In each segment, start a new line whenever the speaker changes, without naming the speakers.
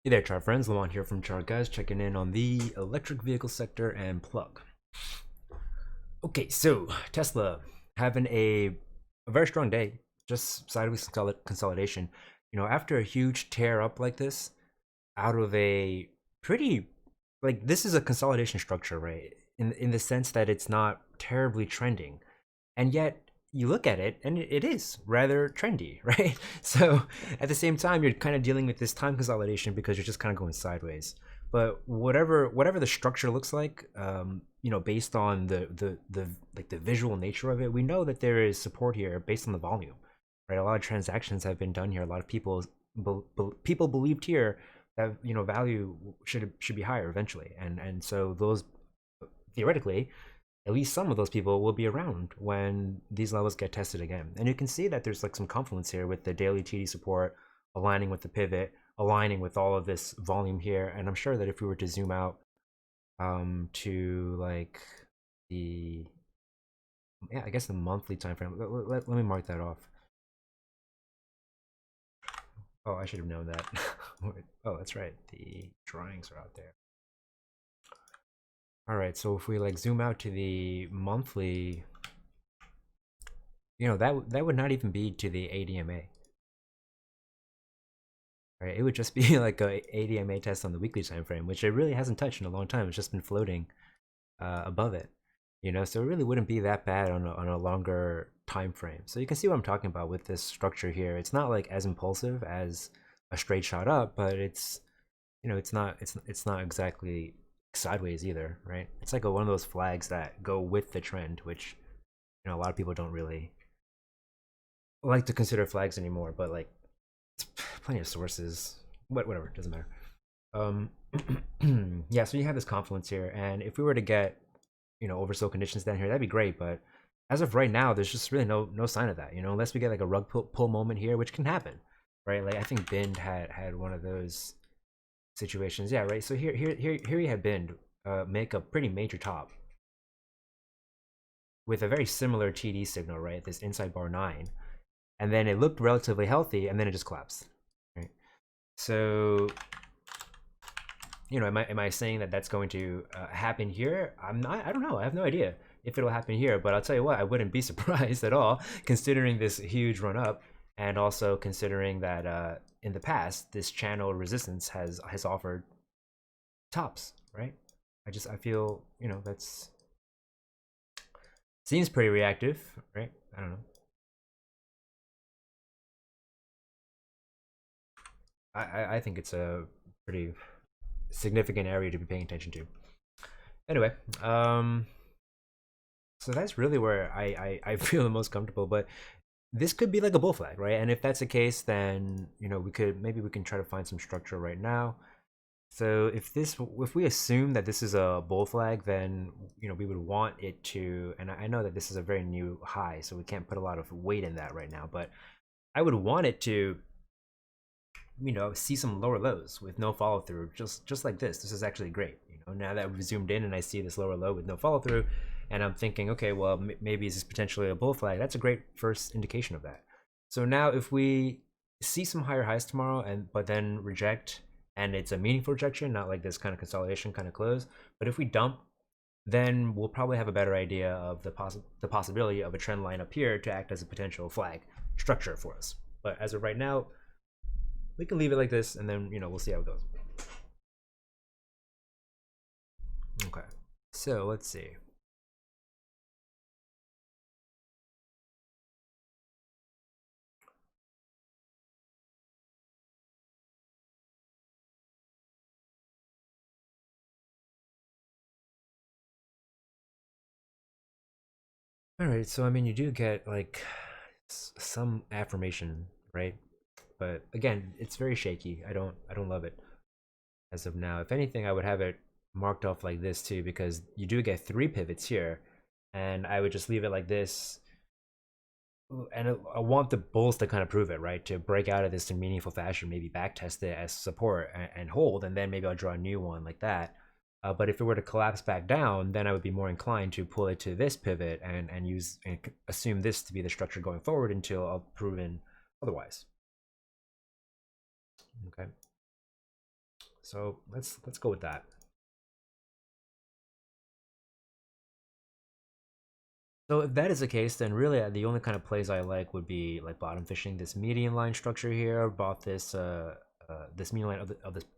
Hey there, chart friends. Lamont here from Chart Guys, checking in on the electric vehicle sector and plug. Okay, so Tesla having a very strong day, just sideways consolidation. After a huge tear up like this, out of a pretty this is a consolidation structure, right? In the sense that it's not terribly trending, and yet you look at it and it is rather trendy, right? So at the same time, you're kind of dealing with this time consolidation because you're just kind of going sideways. But whatever the structure looks like, based on the visual nature of it, we know that there is support here based on the volume, right? A lot of transactions have been done here. A lot of people believed here that value should be higher eventually, and so those theoretically at least some of those people will be around when these levels get tested again. And you can see that there's like some confluence here with the daily TD support aligning with the pivot, aligning with all of this volume here. And I'm sure that if we were to zoom out to like the, yeah, I guess the monthly time frame, let me mark that off. Oh, I should have known that. Oh, that's right. The drawings are out there. All right, so if we like zoom out to the monthly, that would not even be to the ADMA. Right, it would just be like a ADMA test on the weekly time frame, which it really hasn't touched in a long time. It's just been floating above it, so it really wouldn't be that bad on a longer time frame. So you can see what I'm talking about with this structure here. It's not like as impulsive as a straight shot up, but it's not exactly sideways either, right? It's like one of those flags that go with the trend, which a lot of people don't really like to consider flags anymore. But like, it's plenty of sources. Whatever, doesn't matter. Um, yeah, so you have this confluence here, and if we were to get oversold conditions down here, that'd be great. But as of right now, there's just really no sign of that. Unless we get like a rug pull moment here, which can happen, right? Like I think Bind had one of those situations. Yeah, right. So here you have Bind make a pretty major top with a very similar TD signal, right? This inside bar 9, and then it looked relatively healthy, and then it just collapsed, right? So am I saying that that's going to happen here? I'm not. I don't know. I have no idea if it'll happen here. But I'll tell you what, I wouldn't be surprised at all, considering this huge run up, and also considering that in the past this channel resistance has offered tops, right? I feel that's seems pretty reactive, right? I don't know. I think it's a pretty significant area to be paying attention to. Anyway, so that's really where I feel the most comfortable. But this could be like a bull flag, right? And if that's the case, then maybe we can try to find some structure right now. So if we assume that this is a bull flag, then we would want it to, and I know that this is a very new high, so we can't put a lot of weight in that right now, but I would want it to see some lower lows with no follow through, just like this. This is actually great. Now that we've zoomed in and I see this lower low with no follow through, and I'm thinking, okay, well, maybe is this potentially a bull flag? That's a great first indication of that. So now if we see some higher highs tomorrow, but then reject, and it's a meaningful rejection, not like this kind of consolidation kind of close, but if we dump, then we'll probably have a better idea of the possibility of a trend line up here to act as a potential flag structure for us. But as of right now, we can leave it like this, and then we'll see how it goes. Okay, so let's see. All right, so I mean, you do get like some affirmation, right? But again, it's very shaky. I don't love it as of now. If anything, I would have it marked off like this too, because you do get 3 pivots here, and I would just leave it like this. And I want the bulls to kind of prove it, right? To break out of this in meaningful fashion, maybe back test it as support and hold, and then maybe I'll draw a new one like that. But if it were to collapse back down, then I would be more inclined to pull it to this pivot and use and assume this to be the structure going forward until I've proven otherwise. Okay. So let's go with that. So if that is the case, then really the only kind of plays I like would be like bottom fishing this median line structure here, bought this this median line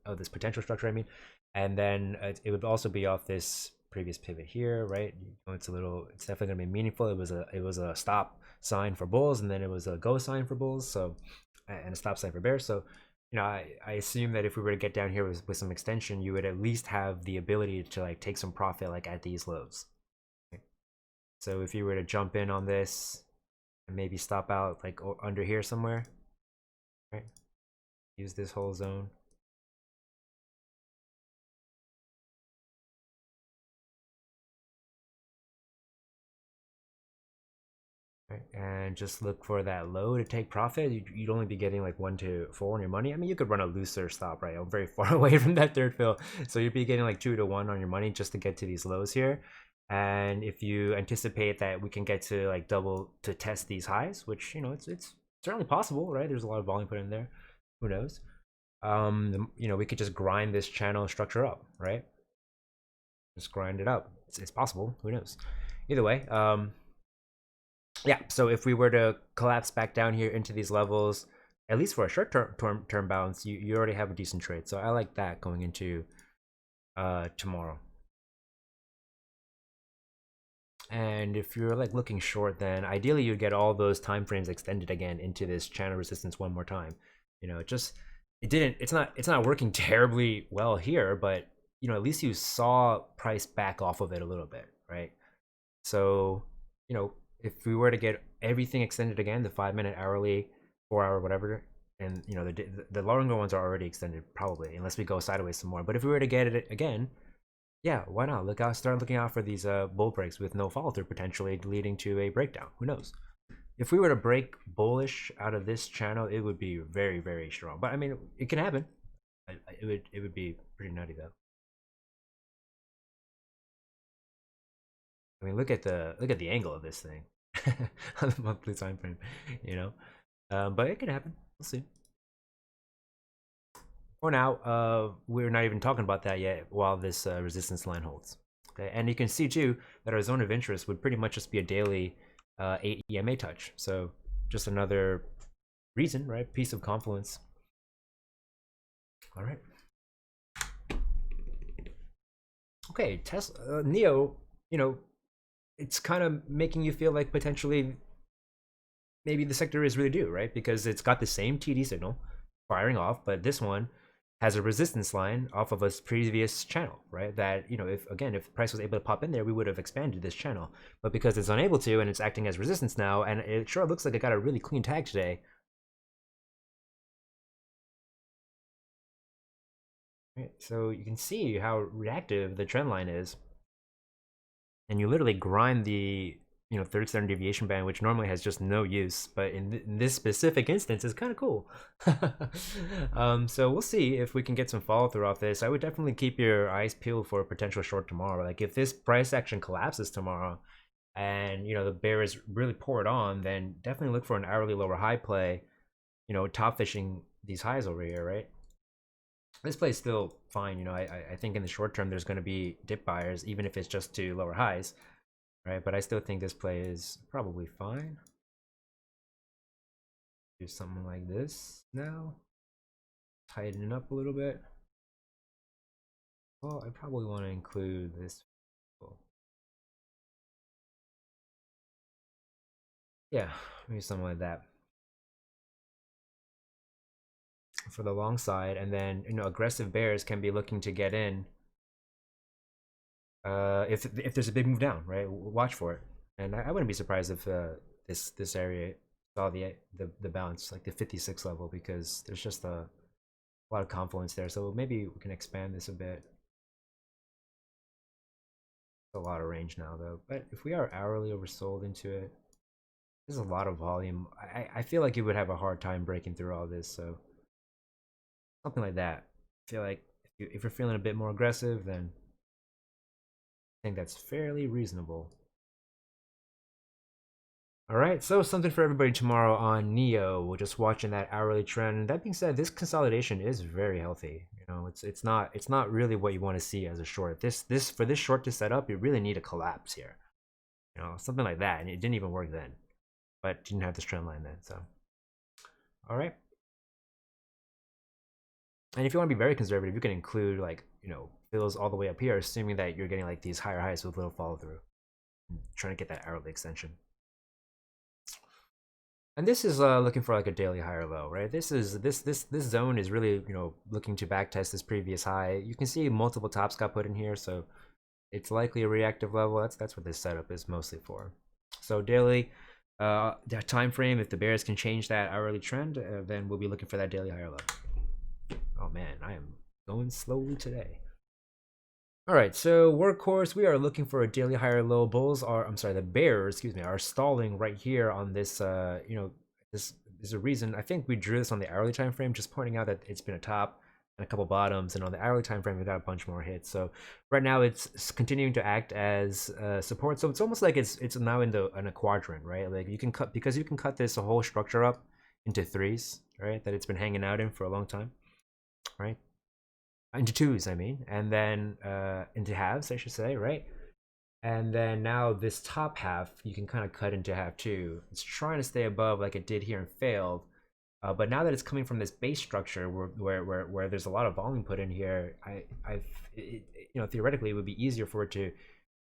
of this potential structure. I mean, and then it would also be off this previous pivot here, right? It's it's definitely gonna be meaningful. It was a stop sign for bulls, and then it was a go sign for bulls. So and a stop sign for bears. So I assume that if we were to get down here with some extension, you would at least have the ability to like take some profit like at these lows. So if you were to jump in on this and maybe stop out like under here somewhere, right? Use this whole zone. Right? And just look for that low to take profit. You'd only be getting like 1 to 4 on your money. I mean, you could run a looser stop, right? I'm very far away from that third fill. So you'd be getting like 2 to 1 on your money just to get to these lows here. And if you anticipate that we can get to like double to test these highs, which it's certainly possible, right? There's a lot of volume put in there. Who knows? We could just grind this channel structure up, right? Just grind it up. It's possible. Who knows? Either way, yeah. So if we were to collapse back down here into these levels, at least for a short term bounce, you already have a decent trade. So I like that going into tomorrow. And if you're like looking short, then ideally you'd get all those time frames extended again into this channel resistance one more time. It's not working terribly well here, but at least you saw price back off of it a little bit, right? So if we were to get everything extended again, the 5-minute, hourly, 4-hour, whatever, and the longer ones are already extended probably, unless we go sideways some more. But if we were to get it again, yeah, why not? Start looking out for these bull breaks with no follow through, potentially leading to a breakdown. Who knows? If we were to break bullish out of this channel, it would be very, very strong. But I mean, it can happen. It would be pretty nutty though. I mean, look at the angle of this thing on the monthly time frame, but it can happen. We'll see. For now, we're not even talking about that yet while this resistance line holds. Okay, and you can see too that our zone of interest would pretty much just be a daily 8 EMA touch. So just another reason, right? Piece of confluence. All right. Okay, Tesla, NIO, it's kind of making you feel like potentially maybe the sector is really due, right? Because it's got the same TD signal firing off, but this one has a resistance line off of a previous channel, right? That, if price was able to pop in there, we would have expanded this channel. But because it's unable to and it's acting as resistance now, and it sure looks like it got a really clean tag today. Right? So you can see how reactive the trend line is. And you literally grind the third standard deviation band, which normally has just no use, but in this specific instance is kind of cool. So we'll see if we can get some follow through off this. I would definitely keep your eyes peeled for a potential short tomorrow. Like if this price action collapses tomorrow and the bear is really poured on, then definitely look for an hourly lower high play, top fishing these highs over here, right? This play is still fine. I think in the short term there's going to be dip buyers, even if it's just to lower highs, right? But I still think this play is probably fine. Do something like this now. Tighten it up a little bit. Well, I probably want to include this. Yeah, maybe something like that for the long side. And then aggressive bears can be looking to get in if there's a big move down, right? Watch for it. And I wouldn't be surprised if this area saw the bounce, like the 56 level, because there's just a lot of confluence there. So maybe we can expand this a bit. A lot of range now though, but if we are hourly oversold into it, there's a lot of volume. I feel like you would have a hard time breaking through all this, so something like that. I feel like if you're feeling a bit more aggressive, then I think that's fairly reasonable. All right, so something for everybody tomorrow on NIO. We're just watching that hourly trend. That being said, this consolidation is very healthy. You know, it's not really what you want to see as a short. This for this short to set up, you really need a collapse here. You know, something like that, and it didn't even work then, but didn't have this trend line then. So, all right. And if you want to be very conservative, you can include like fills all the way up here, assuming that you're getting like these higher highs with little follow through, trying to get that hourly extension. And this is looking for like a daily higher low, right? This zone is really looking to backtest this previous high. You can see multiple tops got put in here, so it's likely a reactive level. That's what this setup is mostly for. So daily time frame, if the bears can change that hourly trend, then we'll be looking for that daily higher low. Oh man, I am going slowly today. All right, so workhorse, we are looking for a daily higher low. The bears, excuse me, are stalling right here on this. This is a reason. I think we drew this on the hourly time frame, just pointing out that it's been a top and a couple bottoms, and on the hourly time frame, we got a bunch more hits. So right now, it's continuing to act as support. So it's almost like it's now in a quadrant, right? Like you can cut this whole structure up into threes, right? That it's been hanging out in for a long time, right? Into twos, I mean, and then into halves, I should say, right? And then now this top half, you can kind of cut into half too. It's trying to stay above like it did here and failed. But now that it's coming from this base structure where there's a lot of volume put in here, theoretically it would be easier for it to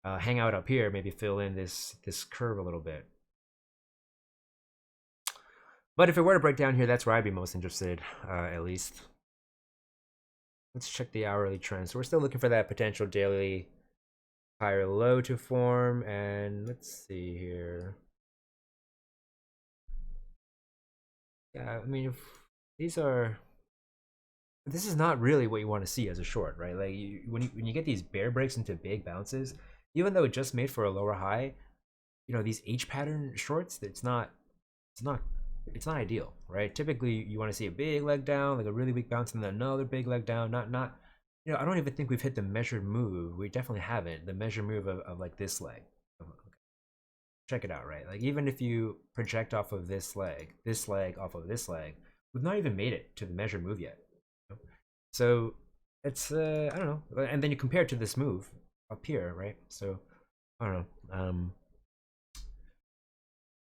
hang out up here, maybe fill in this curve a little bit. But if it were to break down here, that's where I'd be most interested, at least. Let's check the hourly trend. So we're still looking for that potential daily higher low to form. And let's see here. Yeah, I mean, if this is not really what you want to see as a short, right? Like when you get these bear breaks into big bounces, even though it just made for a lower high, these H pattern shorts, it's not ideal, right? Typically, you want to see a big leg down, like a really weak bounce, and then another big leg down. Not. I don't even think we've hit the measured move. We definitely haven't. The measured move of like this leg. Check it out, right? Like even if you project off of this leg off of this leg, we've not even made it to the measured move yet. So it's I don't know. And then you compare it to this move up here, right? So I don't know.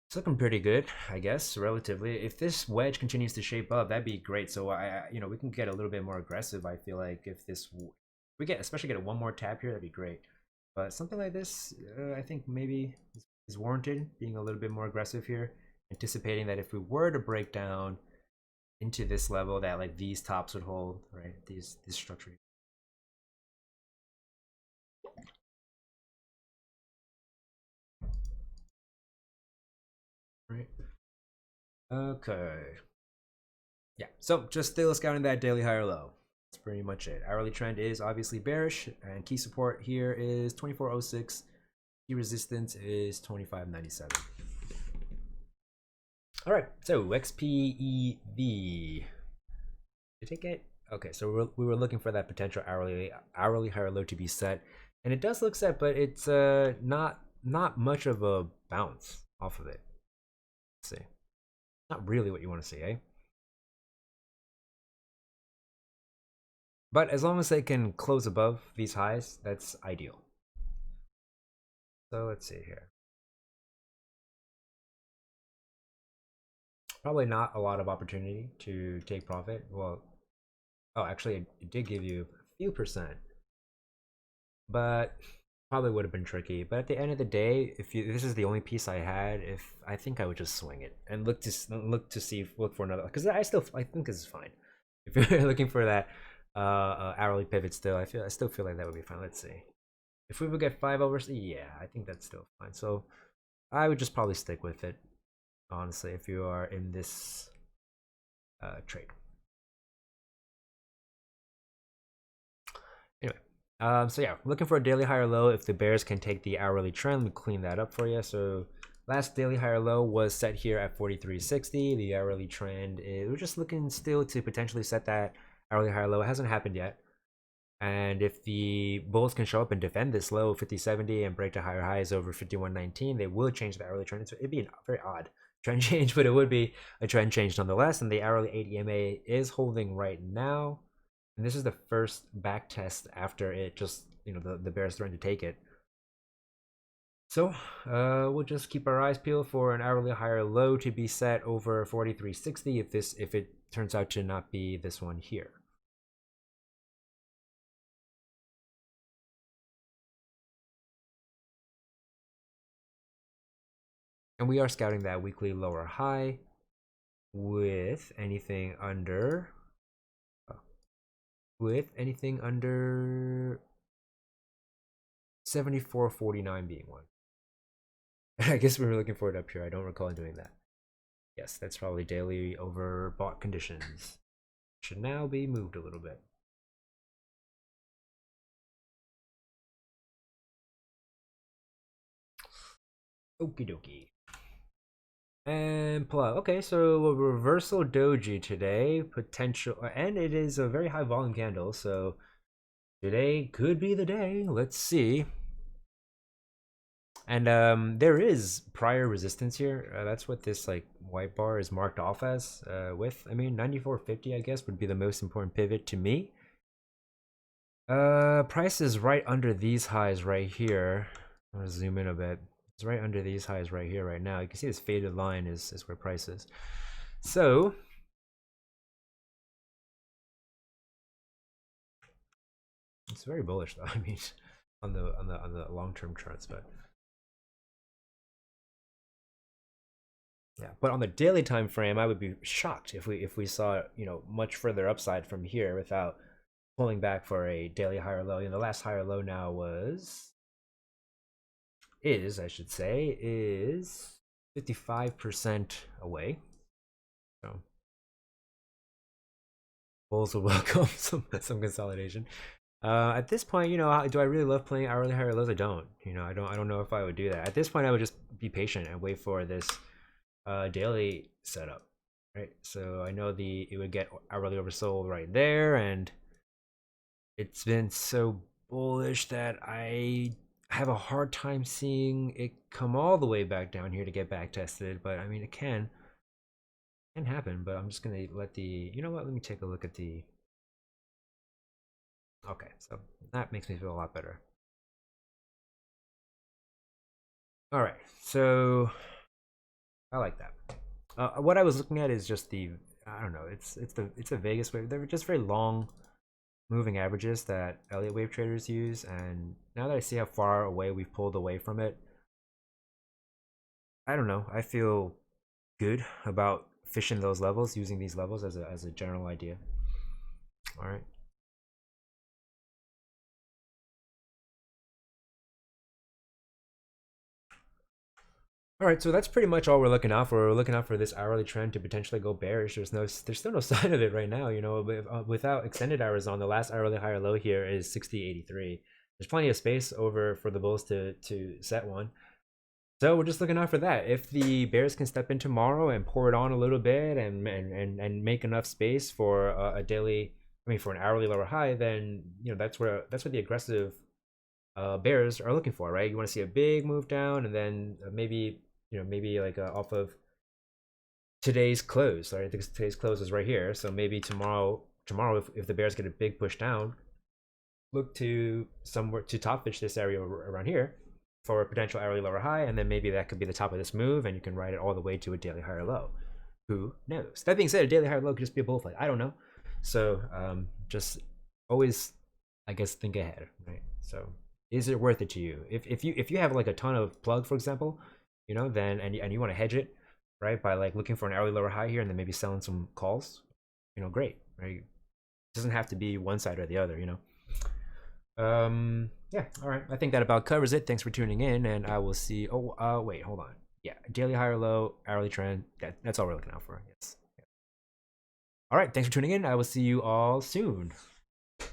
It's looking pretty good, I guess, relatively. If this wedge continues to shape up, that'd be great. So we can get a little bit more aggressive. I feel like if we especially get one more tap here, that'd be great. But something like this, I think maybe is warranted. Being a little bit more aggressive here, anticipating that if we were to break down into this level, that like these tops would hold, right? This structure. Right. Okay. Yeah. So just still scouting that daily higher low. That's pretty much it. Hourly trend is obviously bearish, and key support here is 2406. Key resistance is 2597. All right. So XPEV. Did it get? Okay. So we were looking for that potential hourly higher low to be set, and it does look set, but it's not much of a bounce off of it. Let's see. Not really what you want to see, eh? But as long as they can close above these highs, that's ideal. So let's see here. Probably not a lot of opportunity to take profit. Well, actually, it did give you a few percent, but probably would have been tricky. But at the end of the day, if this is the only piece I had, I think I would just swing it and look for another, because I think this is fine. If you're looking for that hourly pivot still, I still feel like that would be fine. Let's see. If we would get 5 overs, yeah, I think that's still fine. So I would just probably stick with it, honestly, if you are in this trade. Anyway, so yeah, looking for a daily higher low. If the bears can take the hourly trend, we clean that up for you. So last daily higher low was set here at 43.60. The hourly trend we're just looking still to potentially set that hourly higher low. It hasn't happened yet. And if the bulls can show up and defend this low 50.70 and break to higher highs over 51.19, they will change the hourly trend. So it'd be a very odd trend change, but it would be a trend change nonetheless. And the hourly 8 EMA is holding right now. And this is the first back test after it just, the bears threatened to take it. So we'll just keep our eyes peeled for an hourly higher low to be set over 43.60 if it turns out to not be this one here. And we are scouting that weekly lower high with anything under 74.49 being one. I guess we were looking for it up here. I don't recall doing that. Yes, that's probably daily overbought conditions. Should now be moved a little bit. Okie dokie. And plug. Okay, so a reversal doji today, potential, and it is a very high volume candle, so today could be the day. Let's see. And there is prior resistance here. That's what this like white bar is marked off as. I mean, 94.50, I guess, would be the most important pivot to me. Price is right under these highs right here. I'm gonna zoom in a bit. It's right under these highs right here, right now. You can see this faded line is where price is. So it's very bullish, though. I mean, on the long-term charts, but yeah. But on the daily time frame, I would be shocked if we saw much further upside from here without pulling back for a daily higher low. The last higher low now is 55% away. So bulls will welcome some consolidation. At this point, do I really love playing hourly higher lows? I don't. I don't know if I would do that. At this point, I would just be patient and wait for this daily setup, right? So I know it would get hourly oversold right there, and it's been so bullish that I have a hard time seeing it come all the way back down here to get back tested. But I mean, it can happen. But I'm just gonna let let me take a look at the. Okay, so that makes me feel a lot better. All right, so I like that. What I was looking at is just I don't know, it's a Vegas wave. They're just very long moving averages that Elliott wave traders use, and now that I see how far away we've pulled away from it, I don't know, I feel good about fishing those levels, using these levels as a general idea. All right. All right, so that's pretty much all we're looking out for. We're looking out for this hourly trend to potentially go bearish. There's still no sign of it right now. Without extended hours on, the last hourly higher low here is 60.83. There's plenty of space over for the bulls to set one. So we're just looking out for that. If the bears can step in tomorrow and pour it on a little bit and make enough space for a daily, for an hourly lower high, then that's what the aggressive bears are looking for, right? You want to see a big move down, and then maybe like off of today's close. Right, I think today's close is right here, so maybe tomorrow if the bears get a big push down, look to somewhere to top fish this area around here for a potential hourly lower high, and then maybe that could be the top of this move, and you can ride it all the way to a daily higher low. Who knows? That being said, a daily higher low could just be a bull flag. I don't know. So just always, I guess, think ahead, right? So is it worth it to you? If you have like a ton of plug, for example, then and you want to hedge it, right, by like looking for an hourly lower high here and then maybe selling some calls, great, right? It doesn't have to be one side or the other, yeah, all right, I think that about covers it. Thanks for tuning in, and I will see. Wait, hold on. Yeah, daily higher low, hourly trend. That's all we're looking out for. Yes. All right, thanks for tuning in. I will see you all soon. I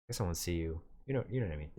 guess I won't see you. You know what I mean.